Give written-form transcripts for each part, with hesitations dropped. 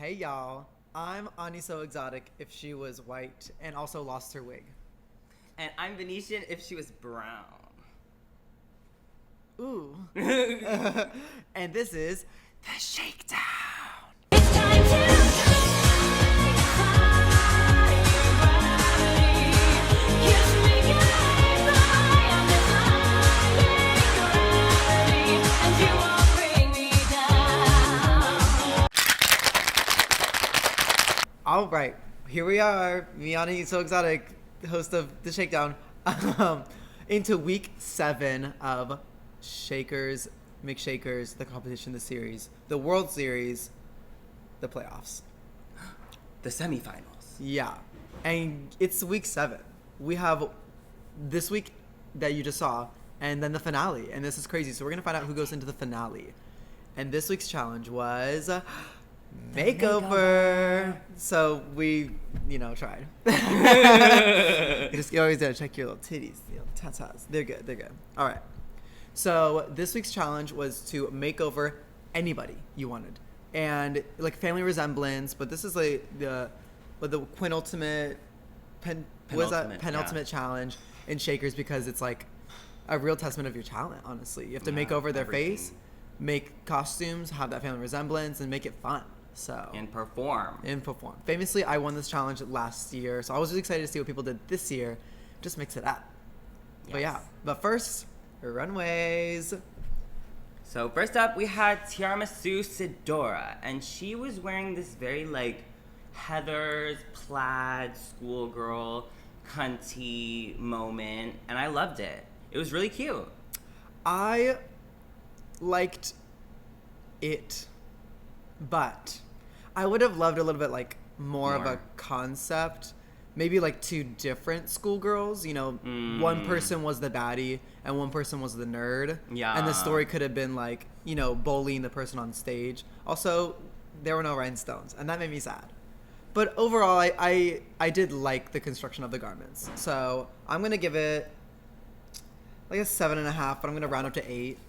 Hey y'all, I'm Ani So Exotic if she was white and also lost her wig. And I'm Venetian if she was brown. Ooh. And this is The Shakedown. It's time to kiss me goodbye on this lying gravity, and you won't bring me down. All right, here we are. Me, Ani So Exotic, host of The Shakedown, into week 7 of Shakers, McShakers, the competition, the series, the World Series, the playoffs. The semifinals. Yeah, and it's week 7. We have this week that you just saw, and then the finale, and this is crazy. So we're gonna find out who goes into the finale. And this week's challenge was makeover. So we, tried. You always gotta check your little titties, tatas. They're good. They're good. All right. So this week's challenge was to make over anybody you wanted, and like family resemblance. But this is like the penultimate challenge in Shakers, because it's like a real testament of your talent. Honestly, you have to make over their face, make costumes, have that family resemblance, and make it fun. So And perform. Famously, I won this challenge last year, so I was really excited to see what people did this year. Just mix it up. Yes. But first, runways. So first up, we had Tiramisu Sidora, and she was wearing this very like Heather's plaid schoolgirl cunty moment, and I loved it. It was really cute. I liked it, but I would have loved a little bit like more of a concept. Maybe like 2 different schoolgirls, one person was the baddie and one person was the nerd. Yeah. And the story could have been like, bullying the person on stage. Also, there were no rhinestones, and that made me sad. But overall, I did like the construction of the garments. So I'm going to give it like a 7.5, but I'm going to round up to 8.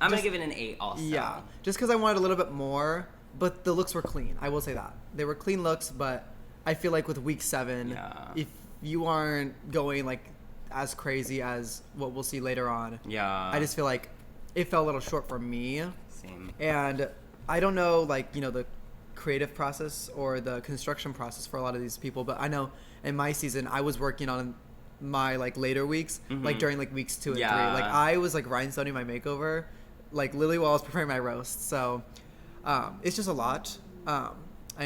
I'm going to give it an 8 also. Yeah. Just because I wanted a little bit more, but the looks were clean. I will say that. They were clean looks, but I feel like with week 7, if you aren't going like as crazy as what we'll see later on, I just feel like it fell a little short for me. Same. And I don't know, like, the creative process or the construction process for a lot of these people, but I know in my season I was working on my like later weeks, like during like weeks 2 and 3. Like I was like rhinestoning my makeover, like literally while I was preparing my roast. So it's just a lot. I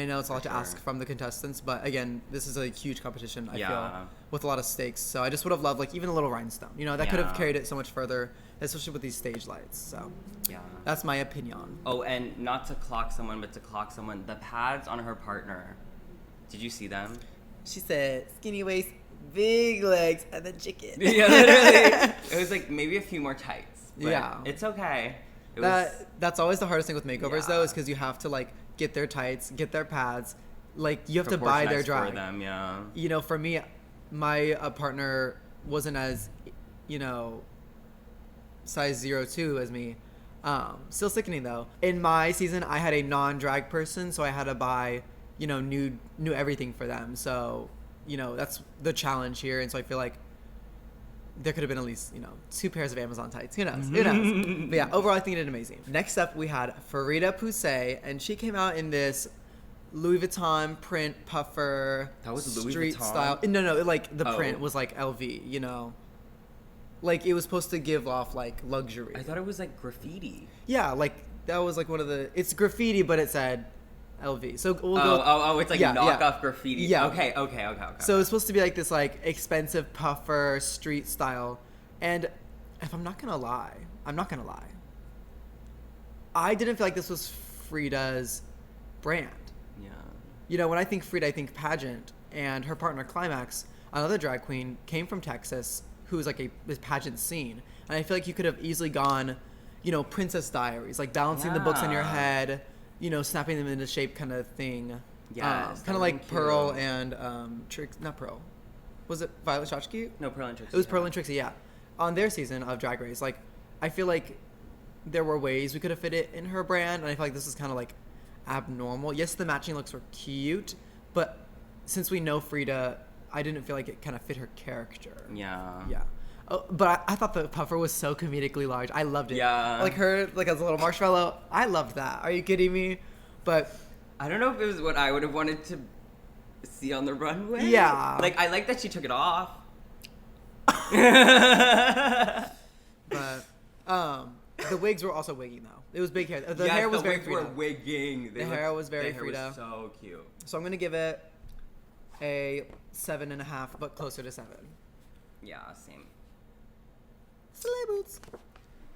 know it's a lot to ask from the contestants, but again, this is a huge competition, I feel, with a lot of stakes. So I just would have loved like even a little rhinestone. That could have carried it so much further, especially with these stage lights. So that's my opinion. Oh, and not to clock someone, but to clock someone, the pads on her partner, did you see them? She said, skinny waist, big legs, and then chicken. Yeah, literally. It was like maybe a few more tights. But it's okay. That's always the hardest thing with makeovers, though, is because you have to like get their tights, get their pads, like you have to buy their drag. For them, for me, my partner wasn't as, size 02 as me. Still sickening though. In my season, I had a non-drag person, so I had to buy, new everything for them. So, that's the challenge here, and so I feel like there could have been at least, 2 pairs of Amazon tights. Who knows? But yeah, overall, I think it did amazing. Next up, we had Farida Poussey, and she came out in this Louis Vuitton print puffer. That was Louis street Vuitton? style. No, like the print was like LV, Like it was supposed to give off like luxury. I thought it was like graffiti. Yeah, like that was like one of the. It's graffiti, but it said LV. So we'll go. It's like knockoff graffiti. Yeah. Okay. So it's supposed to be like this like expensive puffer street style, and if I'm not gonna lie, I didn't feel like this was Frida's brand. Yeah. When I think Frida, I think pageant, and her partner Climax, another drag queen, came from Texas, who was like this pageant scene, and I feel like you could have easily gone, Princess Diaries, like balancing the books on your head. Snapping them into shape kind of thing. Yes. Kind of like Pearl and not Pearl. Was it Violet Chachki? No, Pearl and Trixie. It was Pearl and Trixie, yeah. On their season of Drag Race. Like, I feel like there were ways we could have fit it in her brand, and I feel like this is kind of like abnormal. Yes, the matching looks were cute, but since we know Frida, I didn't feel like it kind of fit her character. Yeah. Yeah. Oh, but I thought the puffer was so comedically large. I loved it. Yeah. Like her, like as a little marshmallow. I loved that. Are you kidding me? But I don't know if it was what I would have wanted to see on the runway. Yeah. Like, I like that she took it off. but the wigs were also wigging though. It was big hair. The hair was very Frida. Were wigging. The hair was very the Frida. hair was so cute. So I'm gonna give it a 7.5, but closer to 7. Yeah, same. Sleigh boots.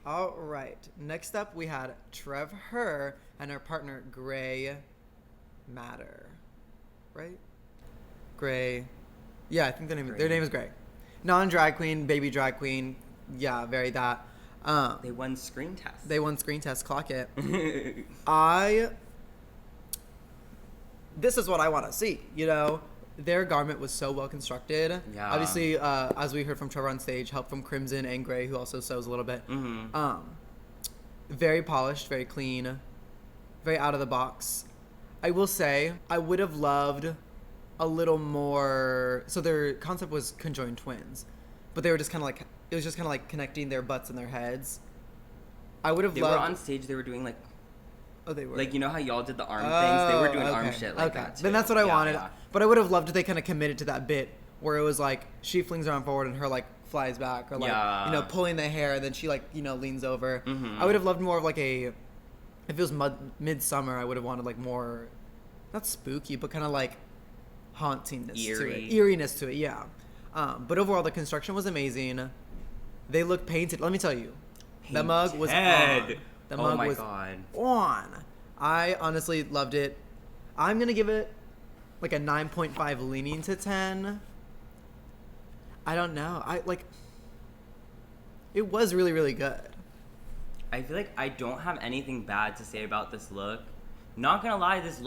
All right. Next up, we had Trev Her and her partner Gray Matter. Right? Gray. Yeah, I think their name is Gray. Non-drag queen, baby drag queen. Yeah, very that. They won screen test. They won screen test. Clock it. This is what I want to see. You know, their garment was so well constructed. Yeah. Obviously, as we heard from Trevor on stage, help from Crimson and Gray, who also sews a little bit. Mm-hmm. Very polished, very clean, very out of the box. I will say, I would have loved a little more. So their concept was conjoined twins, but they were just kind of like, it was just kind of like connecting their butts and their heads. I would have They loved. were on stage. They were doing like. Oh, they were. Like, you know how y'all did the arm things? They were doing arm shit like that too. Then that's what I wanted. Yeah. But I would have loved if they kind of committed to that bit where it was like she flings her arm forward and her like flies back, or like you know, pulling the hair and then she like, you know, leans over. Mm-hmm. I would have loved more of like a, if it was midsummer, I would have wanted like more, not spooky, but kind of like hauntingness to it, eeriness to it. Yeah. But overall, the construction was amazing. They look painted. Let me tell you, the mug was on. The mug was on. I honestly loved it. I'm gonna give it like a 9.5, leaning to 10. I don't know. It was really, really good. I feel like I don't have anything bad to say about this look. Not gonna lie, this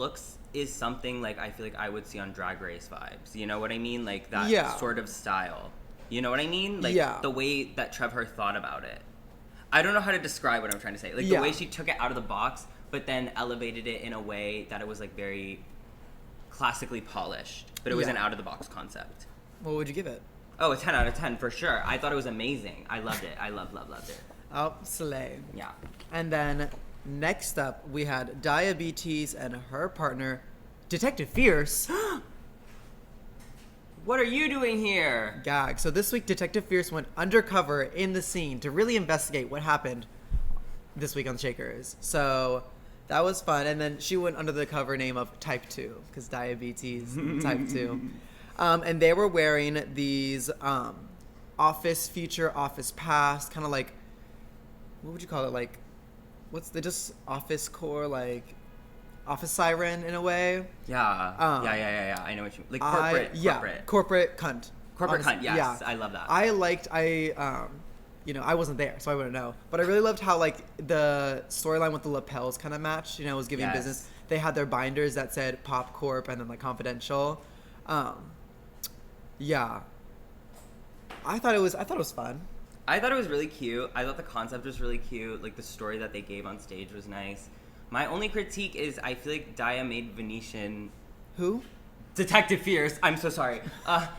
is something like I feel like I would see on Drag Race vibes. You know what I mean? Like that sort of style. You know what I mean? Like the way that Trevor thought about it. I don't know how to describe what I'm trying to say. Like the way she took it out of the box, but then elevated it in a way that it was like very classically polished, but it was an out of the box concept. What would you give it? Oh, a 10 out of 10 for sure. I thought it was amazing. I loved it. I loved it. Oh, slay. Yeah. And then next up, we had Diabetes and her partner, Detective Fierce. What are you doing here? Gag. So this week, Detective Fierce went undercover in the scene to really investigate what happened this week on Shakers. So that was fun. And then she went under the cover name of Type 2, because diabetes, Type 2. And they were wearing these office future, office past, kind of like, what would you call it? Like, just office core, like office siren in a way. Yeah. Yeah. I know what you mean. Like corporate cunt. Corporate cunt, yes. Yeah. I love that. You know, I wasn't there, so I wouldn't know. But I really loved how, like, the storyline with the lapels kind of matched, you know, was giving business. They had their binders that said Pop Corp and then, like, confidential. Yeah. I thought it was fun. I thought it was really cute. I thought the concept was really cute. Like, the story that they gave on stage was nice. My only critique is I feel like Daya made Venetian... Who? Detective Fierce. I'm so sorry.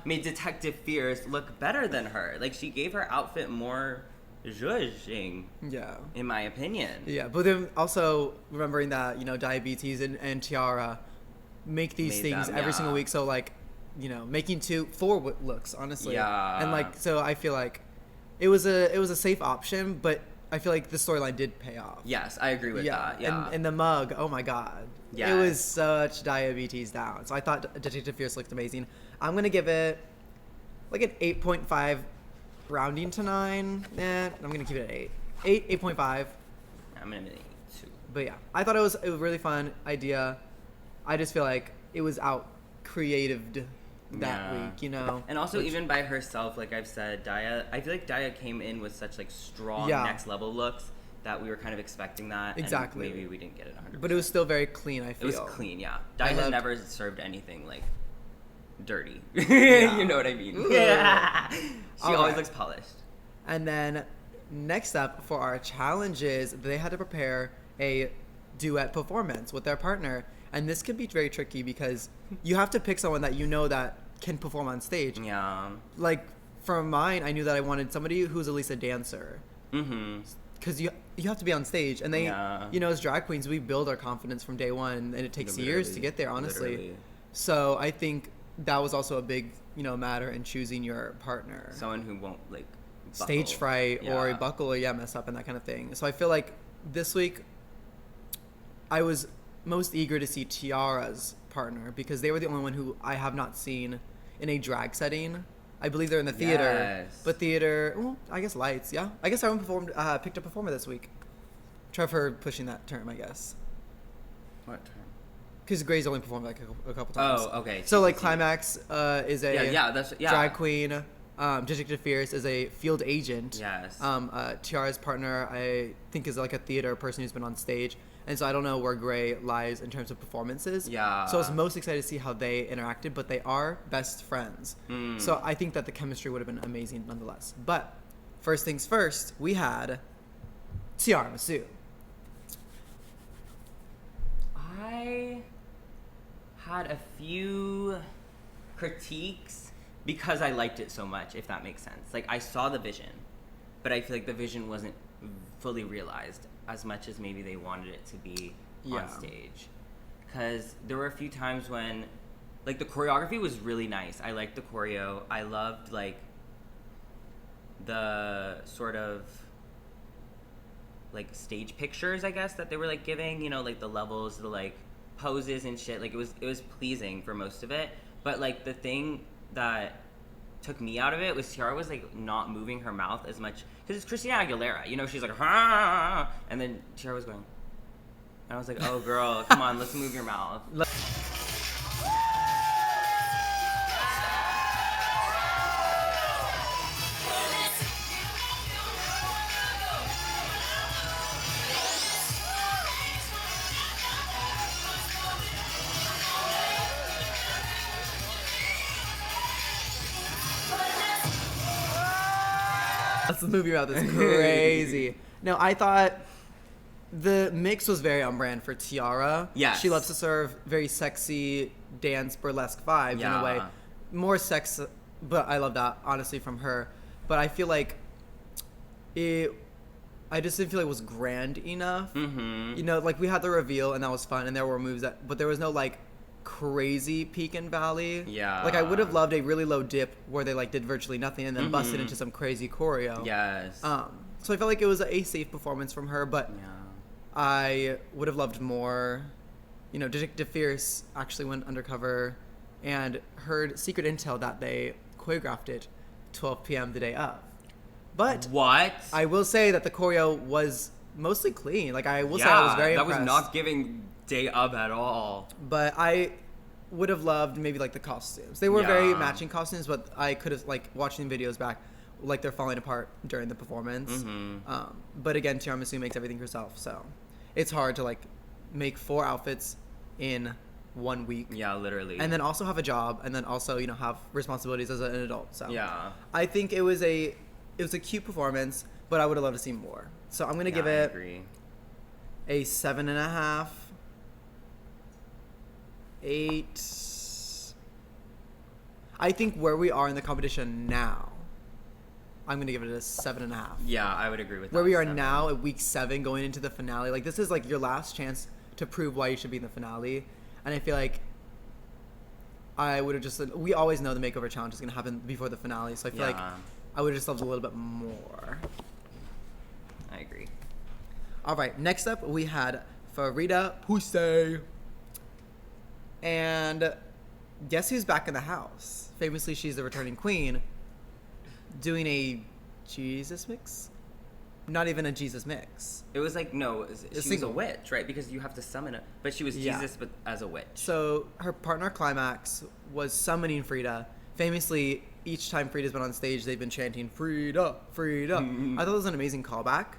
Made Detective Fierce look better than her. Like, she gave her outfit more zhuzhing. Yeah. In my opinion. Yeah, but then also remembering that, you know, Diabetes and Tiara make these things every single week. So, like, you know, making 4 looks, honestly. Yeah. And, like, so I feel like it was a safe option, but I feel like the storyline did pay off. Yes, I agree with that. Yeah. And the mug, oh my god. Yeah. It was such Diabetes down. So I thought Detective Fierce looked amazing. I'm going to give it like an 8.5, rounding to 9. I'm going to keep it at 8. 8.5. I'm going to give it 8 too. But yeah, I thought it was a really fun idea. I just feel like it was out creatived that week, you know. And also, even by herself, like I've said, I feel like Daya came in with such like strong next level looks that we were kind of expecting that. Exactly. And maybe we didn't get it 100%. But it was still very clean, I feel. It was clean, yeah. Daya has never served anything like dirty. You know what I mean? Yeah. She always looks polished. And then next up for our challenges, they had to prepare a duet performance with their partner. And this could be very tricky because you have to pick someone that you know that can perform on stage. Yeah. Like, for mine, I knew that I wanted somebody who's at least a dancer. Mm-hmm. Because you have to be on stage. And they, you know, as drag queens, we build our confidence from day one. And it takes years to get there, honestly. Literally. So I think that was also a big, you know, matter in choosing your partner. Someone who won't, like, buckle. Stage fright or buckle or, mess up and that kind of thing. So I feel like this week, I was most eager to see Tiara's partner because they were the only one who I have not seen in a drag setting. I believe they're in the theater. Yes. But theater, well, I guess lights, yeah. I guess everyone picked a performer this week. Trevor pushing that term, I guess. What term? Because Grey's only performed like a couple times. Oh, okay. So like Climax is a that's drag queen. Detective Fierce is a field agent. Yes. Tiara's partner, I think, is like a theater person who's been on stage. And so I don't know where Grey lies in terms of performances. Yeah. So I was most excited to see how they interacted, but they are best friends. So I think that the chemistry would have been amazing nonetheless. But first things first, we had Tiramisu. I had a few critiques because I liked it so much, if that makes sense. Like, I saw the vision, but I feel like the vision wasn't fully realized as much as maybe they wanted it to be on stage. Because there were a few times when, like, the choreography was really nice. I liked the choreo. I loved, like, the sort of, like, stage pictures, I guess, that they were, like, giving, you know, like, the levels, the, like, poses and shit. Like, it was pleasing for most of it. But, like, the thing that took me out of it was Tiara was, like, not moving her mouth as much. Because it's Christina Aguilera, you know, she's like, ha, and then Tiara was going. And I was like, oh, girl, come on, let's move your mouth. That's the movie about this crazy. No, I thought the mix was very on brand for Tiara. Yes. She loves to serve very sexy dance burlesque vibes in a way. More sex, but I love that, honestly, from her. But I feel like I just didn't feel like it was grand enough. Mm-hmm. You know, like, we had the reveal and that was fun and there were moves but there was no, like, crazy peak and valley. Yeah. Like, I would have loved a really low dip where they, like, did virtually nothing and then busted into some crazy choreo. Yes. So I felt like it was a safe performance from her, but I would have loved more. You know, Detective Fierce actually went undercover and heard secret intel that they choreographed it 12 p.m. the day of. But what? I will say that the choreo was mostly clean. Like, I will say I was very impressed. That was not giving day up at all. But I would have loved maybe, like, the costumes. They were very matching costumes, but I could have, like, watching videos back, like, they're falling apart during the performance. But again, Tiramisu makes everything herself, so it's hard to, like, make 4 outfits in 1 week. Yeah, literally. And then also have a job, and then also, you know, have responsibilities as an adult. So yeah, I think it was a cute performance, but I would have loved to see more. So I'm gonna give it a 7.5. 8. I think where we are in the competition now, I'm gonna give it a 7.5. Yeah, I would agree with that. Where we are now at week 7, going into the finale, like, this is like your last chance to prove why you should be in the finale, and I feel like I would have just. We always know the makeover challenge is gonna happen before the finale, so I feel like I would have just loved a little bit more. I agree. All right, next up we had Farida Poussey. And guess who's back in the house? Famously, she's the returning queen, doing a Jesus mix? Not even a Jesus mix. It was like, she was a witch, right? Because you have to summon it. But she was Jesus, but as a witch. So her partner Climax was summoning Frida. Famously, each time Frida's been on stage, they've been chanting, Frida, Frida. I thought it was an amazing callback.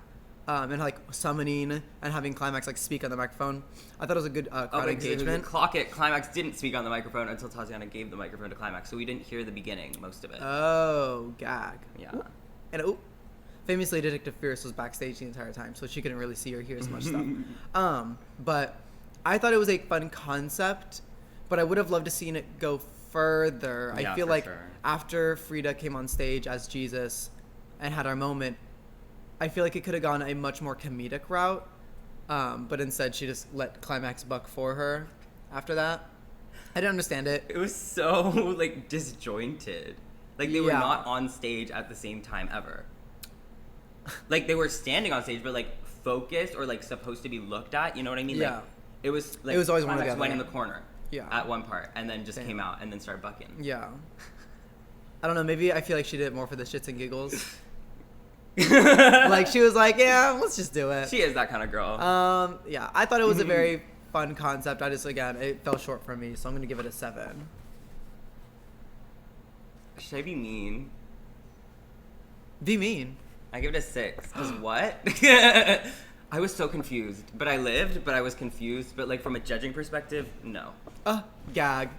And like summoning and having Climax like speak on the microphone. I thought it was a good crowd engagement. Clock it. Climax didn't speak on the microphone until Tatiana gave the microphone to Climax, so we didn't hear the beginning, most of it. Oh, gag. Yeah. Ooh. And famously, Detective Fierce was backstage the entire time, so she couldn't really see or hear as much stuff. But I thought it was a fun concept, but I would have loved to seen it go further. Yeah, I feel for like sure. after Frida came on stage as Jesus and had our moment, I feel like it could have gone a much more comedic route. But instead, she just let Climax buck for her after that. I didn't understand it. It was so, like, disjointed. Like, they were Yeah. not on stage at the same time ever. Like, they were standing on stage, but, like, focused or, like, supposed to be looked at. You know what I mean? Yeah. Like, it was, like, It was always one or the Climax other. went in the corner Yeah. at one part and then just Same. came out and then started bucking. Yeah. I don't know. Maybe I feel like she did it more for the shits and giggles. Like, she was like, yeah, let's just do it. She is that kind of girl. Yeah, I thought it was a very fun concept. I just, again, it fell short for me, so I'm going to give it a 7. Should I be mean? Be mean. I give it a 6. Because what? I was so confused. But I lived, but I was confused. But, like, from a judging perspective, no. Gag.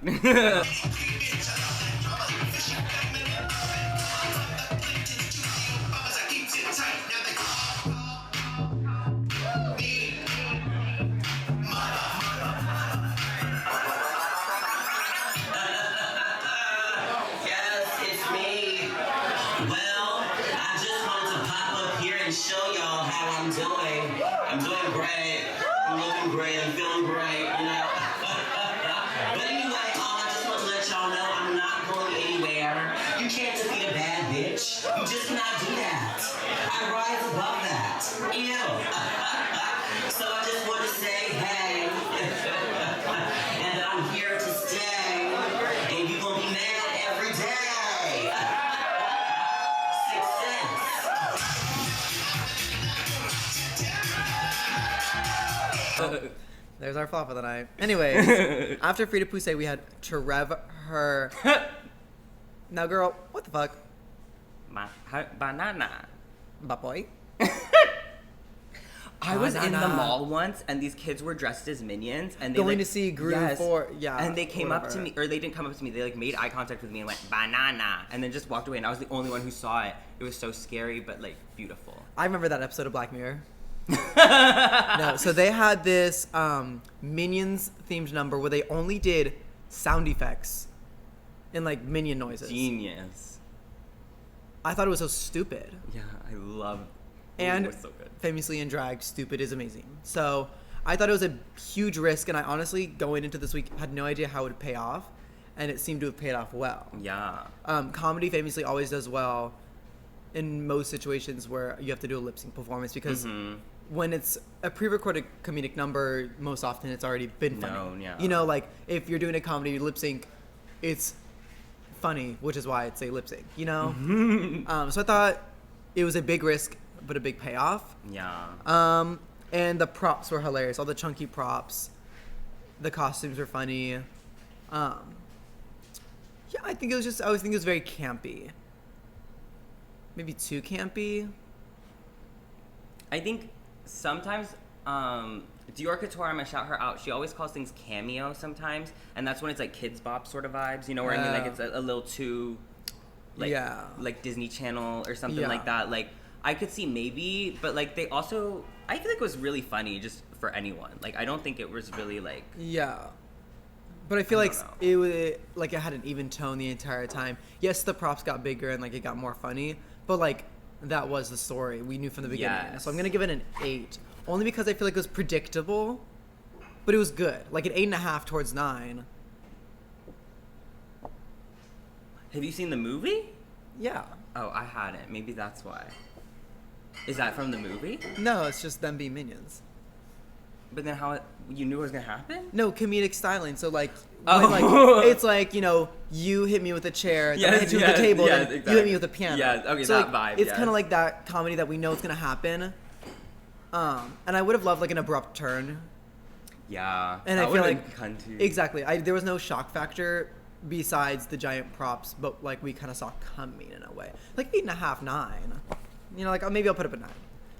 Yes, it's me. Well, I just wanted to pop up here and show y'all how I'm doing. I'm doing great. I'm looking great. I'm feeling great, you know. But anyway, I just want to let y'all know I'm not going anywhere. You can't defeat a bad bitch. You just cannot do that. I rise above that. Ew. So I just want to say, hey. And I'm here to stay. And you gonna be mad every day. Success. There's our flop of the night. Anyways, after Frida Poussey, we had Trev her. Now, girl, what the fuck? Banana. Boy. I was in the Banana. mall once, and these kids were dressed as minions, and they Going like, to see Gru yes, 4. Yeah. and they came up to whatever. me, or they didn't come up to me. They like made eye contact with me and went banana, and then just walked away. And I was the only one who saw it. It was so scary, but like beautiful. I remember that episode of Black Mirror. No, so they had this Minions themed number where they only did sound effects and like minion noises. Genius. I thought it was so stupid. Yeah, I love. And it was so good. famously in drag, stupid is amazing. So I thought it was a huge risk, and I honestly, going into this week, had no idea how it would pay off, and it seemed to have paid off well. Yeah. Comedy famously always does well in most situations where you have to do a lip sync performance because when it's a pre-recorded comedic number, most often it's already been funny. Known, yeah. You know, like if you're doing a comedy lip sync, it's funny, which is why it's a lip sync. You know, so I thought it was a big risk but a big payoff. Yeah. And the props were hilarious. All the chunky props, the costumes were funny. Yeah, I think it was just. I always think it was very campy. Maybe too campy. I think sometimes Dior Couture, I'm gonna shout her out. She always calls things cameo sometimes, and that's when it's like Kids Bop sort of vibes. You know, where I mean, like it's a little too, like, Yeah. like Disney Channel or something Yeah. like that. Like I could see maybe, but like they also, I feel like it was really funny just for anyone. Like I don't think it was really like. Yeah. But I feel I like don't know. it was like it had an even tone the entire time. Yes, the props got bigger and like it got more funny, but like that was the story. We knew from the beginning. Yes. So I'm gonna give it an 8, only because I feel like it was predictable, but it was good. Like an 8.5 towards 9. Have you seen the movie? Yeah. Oh, I hadn't. Maybe that's why. Is that from the movie? No, it's just them being minions. But then how you knew it was gonna happen? No, comedic styling. So like, Oh. when, like it's like, you know, you hit me with a chair, then I Yes, hit you with yes, a table, yes, then you exactly. hit me with a piano. Yeah, okay, so, that like, vibe, It's kind yes. of like that comedy that we know is gonna happen. And I would have loved like an abrupt turn. Yeah. And that I feel would've like been cunty. exactly, there was no shock factor besides the giant props, but like we kind of saw coming in a way. Like 8.5, 9. You know, like maybe I'll put up a 9,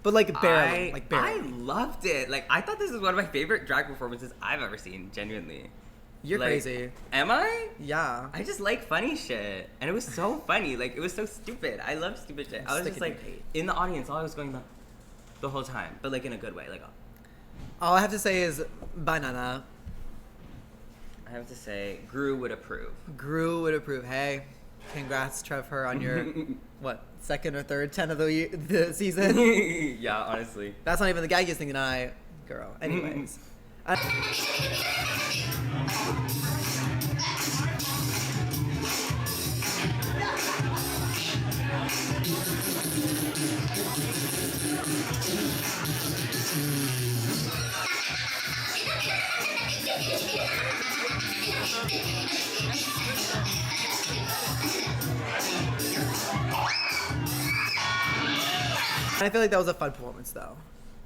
but like barely, I loved it. Like I thought this was one of my favorite drag performances I've ever seen. Genuinely. You're Like, crazy. Am I? Yeah. I just like funny shit. And it was so funny. Like, it was so stupid. I love stupid shit. I was just Sticking like, your hate. in the audience, all I was going the whole time. But like in a good way. Like, All I have to say is banana. I have to say, Gru would approve. Gru would approve. Hey, congrats, Trevor, on your, what, second or third 10 of the season? Yeah, honestly. That's not even the gaggiest thing tonight, girl. Anyways. I feel like that was a fun performance, though.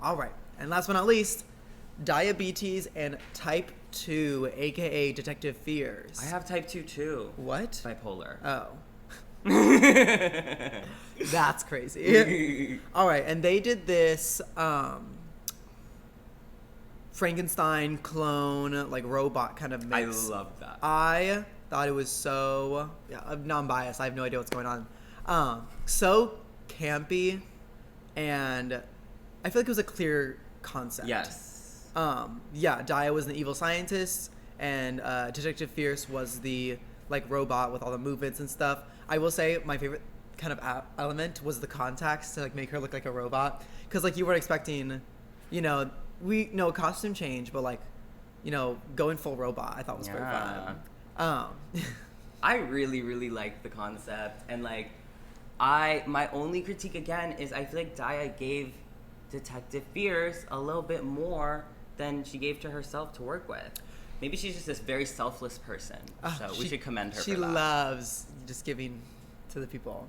All right. And last but not least, diabetes and type 2, aka Detective Fears. I have type 2 too. What? Bipolar. Oh. That's crazy. All right. And they did this Frankenstein clone, like robot kind of I mix. love that. I thought it was so, yeah, I'm non-biased. I have no idea what's going on. So campy, and I feel like it was a clear concept. Yes. Yeah, Dia was an evil scientist, and Detective Fierce was the like robot with all the movements and stuff. I will say my favorite kind of element was the contacts to like make her look like a robot, because like you weren't expecting, you know, we know costume change, but like, you know, going full robot I thought was very fun. I really, really liked the concept, and like, my only critique again is I feel like Dia gave Detective Fierce a little bit more than she gave to herself to work with. Maybe she's just this very selfless person, so we should commend her She for that. loves just giving to the people.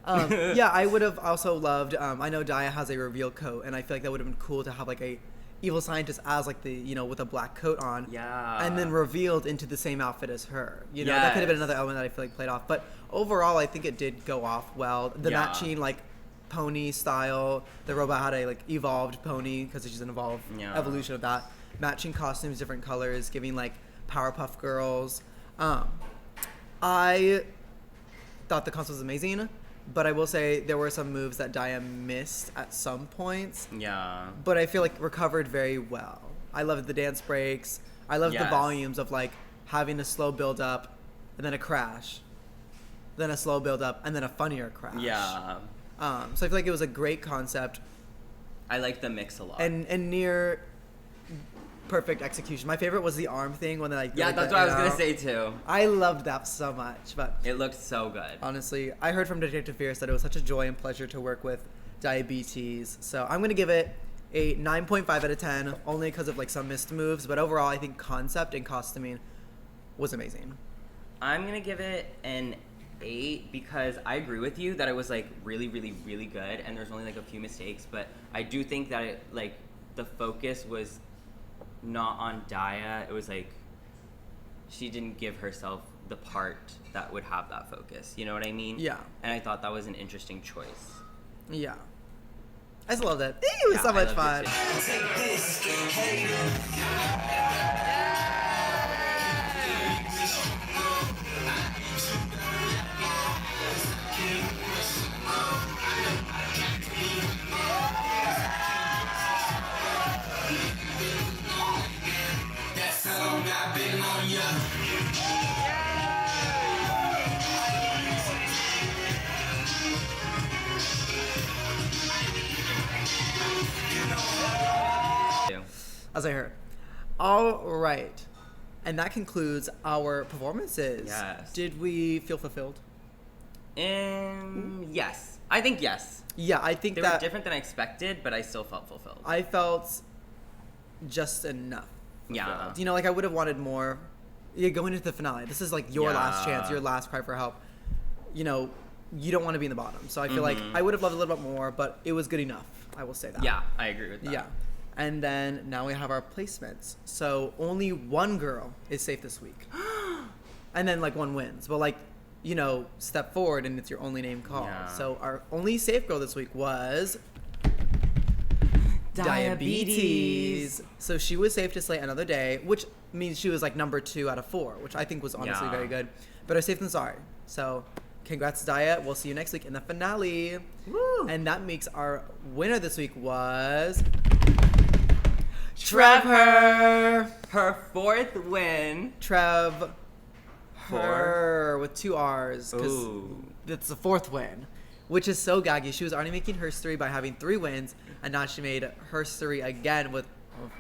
Yeah, I would have also loved, I know Dia has a reveal coat, and I feel like that would have been cool to have like a evil scientist as like the, you know, with a black coat on. Yeah. And then revealed into the same outfit as her. You know, that could have been Yes. another element that I feel like played off. But overall, I think it did go off well. The Yeah. matching like pony style, the robot had a like evolved pony because she's an evolution of that. Matching costumes, different colors, giving like Powerpuff Girls. I thought the concept was amazing, but I will say there were some moves that Dia missed at some points, Yeah. but I feel like recovered very well. I loved the dance breaks. I loved the Yes. volumes of like having a slow build up and then a crash, then a slow build up and then a funnier crash. Yeah. So I feel like it was a great concept I like the mix a lot. and near perfect execution. My favorite was the arm thing when they like yeah, like, that's the- what I was you gonna know. say too. I loved that so much, but It looked so good. honestly, I heard from Detective Fierce that it was such a joy and pleasure to work with Diabetes. So I'm going to give it a 9.5 out of 10, only because of like some missed moves. But overall, I think concept and costuming was amazing. I'm gonna give it an 8 because I agree with you that it was like really, really, really good, and there's only like a few mistakes. But I do think that it like the focus was not on Dia. It was like she didn't give herself the part that would have that focus. You know what I mean? Yeah. And I thought that was an interesting choice. Yeah. I just loved it. It was Yeah, so I much loved fun. it too. As I heard. All right. And that concludes our performances. Yes. Did we feel fulfilled? Yes. I think yes. Yeah, I think They that were different than I expected, but I still felt fulfilled. I felt just enough. Yeah. fulfilled. You know, like I would have wanted more. Yeah, going into the finale. This is like your last Yeah. chance, your last cry for help. You know, you don't want to be in the bottom. So I feel like I would have loved a little bit more, but it was good enough. I will say that. Yeah, I agree with that. Yeah. And then now we have our placements. So only one girl is safe this week. And then like one wins. But like, you know, step forward and it's your only name called. Yeah. So our only safe girl this week was diabetes. So she was safe to slay another day, which means she was like number 2 out of 4, which I think was honestly very good. Better safe than sorry. So congrats, Dia. We'll see you next week in the finale. Woo. And that makes our winner this week was Trevor. Her 4th win. Trev. Her with 2 R's. Because Ooh. it's the 4th win, which is so gaggy. She was already making history by having 3 wins, and now she made history again with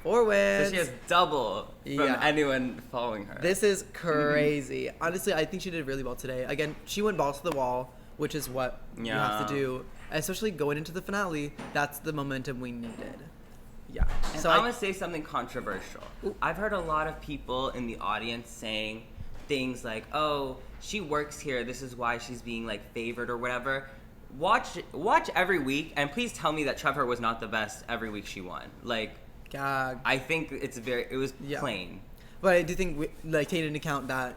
4 wins. So she has double from anyone following her. This is crazy. Honestly, I think she did really well today. Again, she went balls to the wall, which is what you have to do. Especially going into the finale, that's the momentum we needed. Yeah. And So I want to say something controversial. Ooh. I've heard a lot of people in the audience saying things like, "Oh, she works here. This is why she's being like favored or whatever." Watch every week, and please tell me that Trevor was not the best every week she won. Like, gag. I think it was plain. But I do think, taking into account that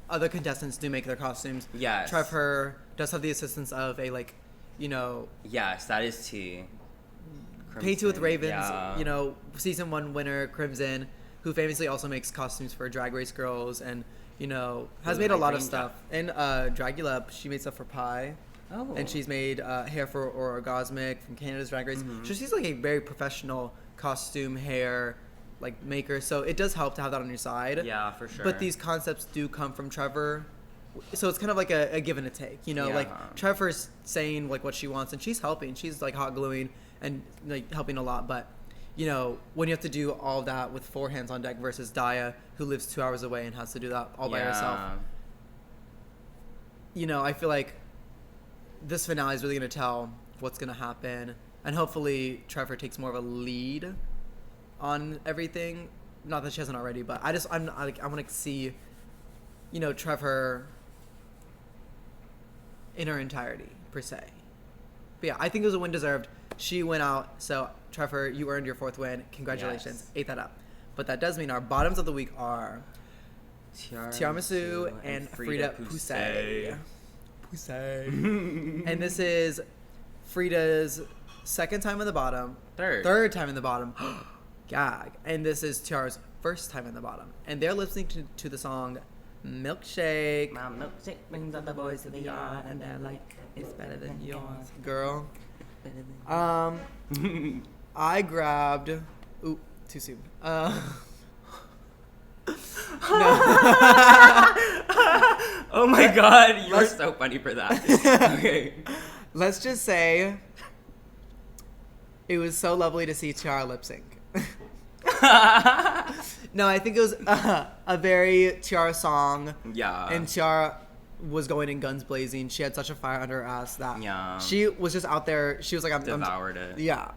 other contestants do make their costumes. Yes. Trevor does have the assistance of a, Yes, that is tea. Painted with Ravens, Yeah. season 1 winner, Crimson, who famously also makes costumes for Drag Race girls and, has made a lot of stuff. And Dragula, she made stuff for Pie. Oh. And she's made hair for Orgasmic from Canada's Drag Race. Mm-hmm. So she's like a very professional costume hair maker. So it does help to have that on your side. Yeah, for sure. But these concepts do come from Trevor. So it's kind of like a give and a take, Yeah. Trevor's saying what she wants and she's helping. She's hot gluing and helping a lot. But, when you have to do all that with 4 hands on deck versus Dia, who lives 2 hours away and has to do that all by herself. I feel like this finale is really going to tell what's going to happen. And hopefully Trevor takes more of a lead on everything. Not that she hasn't already, but I want to see, Trevor in her entirety, per se. But yeah, I think it was a win deserved. She went out, so Trevor, you earned your 4th win. Congratulations. Yes. Ate that up. But that does mean our bottoms of the week are Tiramisu and Frida Poussey. And this is Frida's 2nd time in the bottom. Third time in the bottom. Gag. And this is Tiara's 1st time in the bottom. And they're lip syncing to the song Milkshake. My milkshake brings all the boys to the yard, and they're like, it's better than yours. Girl. I grabbed. Ooh, too soon. Oh my god, you are so funny for that. Okay. Let's just say it was so lovely to see Tiara lip sync. No, I think it was a very Tiara song. Yeah. And Tiara was going in guns blazing. She had such a fire under her ass that she was just out there. She was like, I'm devoured it. Yeah.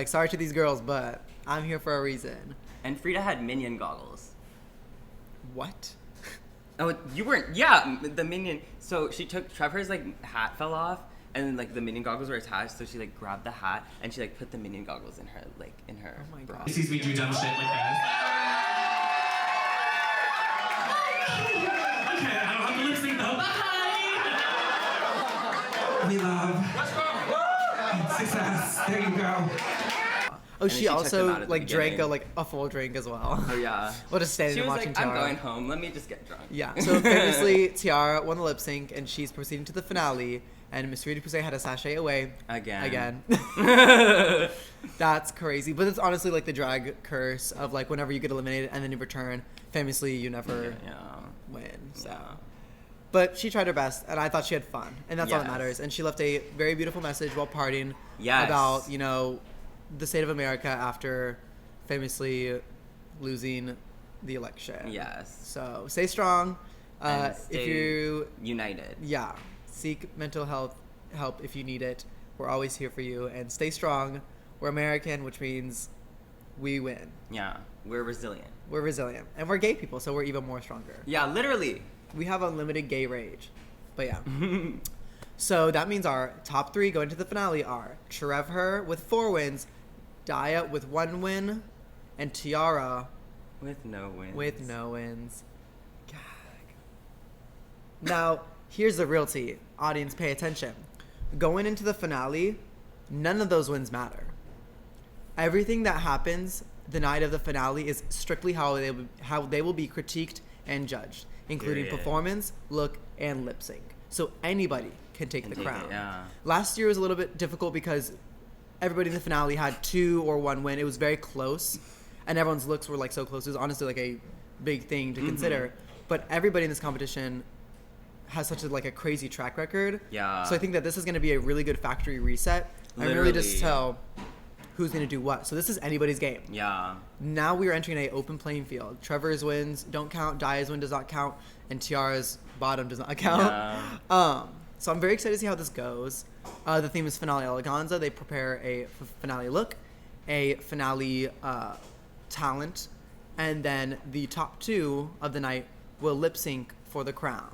Sorry to these girls, but I'm here for a reason. And Frida had minion goggles. What? Oh, you weren't. Yeah, the minion. So she took Trevor's hat fell off, and then the minion goggles were attached. So she grabbed the hat and she put the minion goggles in her Oh my bra. God. He sees me do dumb shit like that. Okay, I don't have to lip sync though. Bye. We love success. There you go. Oh, And she she took them also out at the drank beginning. a full drink as well. Oh yeah. What a standing She and was watching like, I'm Tiara. going home. Let me just get drunk. Yeah. So famously, Tiara won the lip sync, and she's proceeding to the finale. And Miss Frida Poussey had a sachet away again. That's crazy. But it's honestly the drag curse of whenever you get eliminated and then you return. Famously, you never win. So. Yeah. But she tried her best, and I thought she had fun, and that's all that Yes. matters. And she left a very beautiful message while partying Yes. about the state of America after famously losing the election. Yes. So stay strong. And If stay you united. seek mental health help if you need it. We're always here for you, and stay strong. We're American, which means we win. Yeah. We're resilient. We're resilient, and we're gay people, so we're even more stronger. Yeah, literally. We have unlimited gay rage. But yeah. So that means our top 3 going to the finale are Trevor with 4 wins, Dia with 1 win, and Tiara With no wins. with no wins. Gag. Now, here's the real tea. Audience, pay attention. Going into the finale, none of those wins matter. everything that happens the night of the finale is strictly how they will be critiqued and judged, including Period. performance, look, and lip sync. So anybody can take the take crown. it, yeah. Last year was a little bit difficult because everybody in the finale had 2 or 1 win. It was very close, and everyone's looks were like so close. It was honestly like a big thing to consider. But everybody in this competition has such a crazy track record. Yeah. So I think that this is going to be a really good factory reset and really just Literally. tell who's going to do what. So this is anybody's game. Yeah. Now we are entering an open playing field. Trevor's wins don't count, Daya's win does not count, and Tiara's bottom does not count. Yeah. So I'm very excited to see how this goes. The theme is Finale Eleganza. They prepare a finale look, a finale talent, and then the top 2 of the night will lip sync for the crown.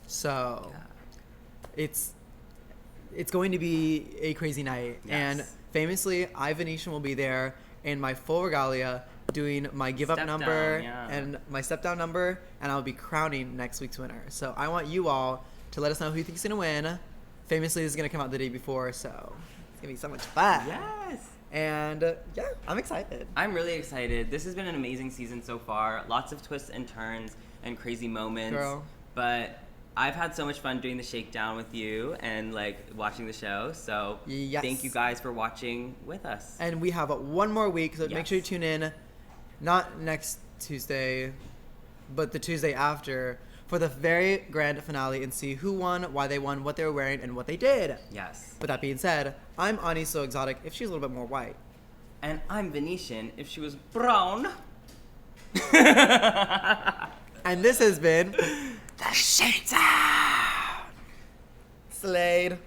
So it's going to be a crazy night. Yes. And famously, I, Venetian, will be there in my full regalia doing my give up Step number down, yeah. and my step down number, and I'll be crowning next week's winner. So I want you all to let us know who you think is going to win. Famously, this is going to come out the day before, so it's going to be so much fun. Yes. And yeah, I'm excited. I'm really excited. This has been an amazing season so far. Lots of twists and turns and crazy moments. Girl. But I've had so much fun doing the Shakedown with you and watching the show. So Yes. thank you guys for watching with us. And we have 1 more week, so make Yes. sure you tune in, not next Tuesday, but the Tuesday after, for the very grand finale and see who won, why they won, what they were wearing, and what they did. Yes. With that being said, I'm Ani So Exotic if she's a little bit more white. And I'm Venetian if she was brown. And this has been the Shakedown. Slade.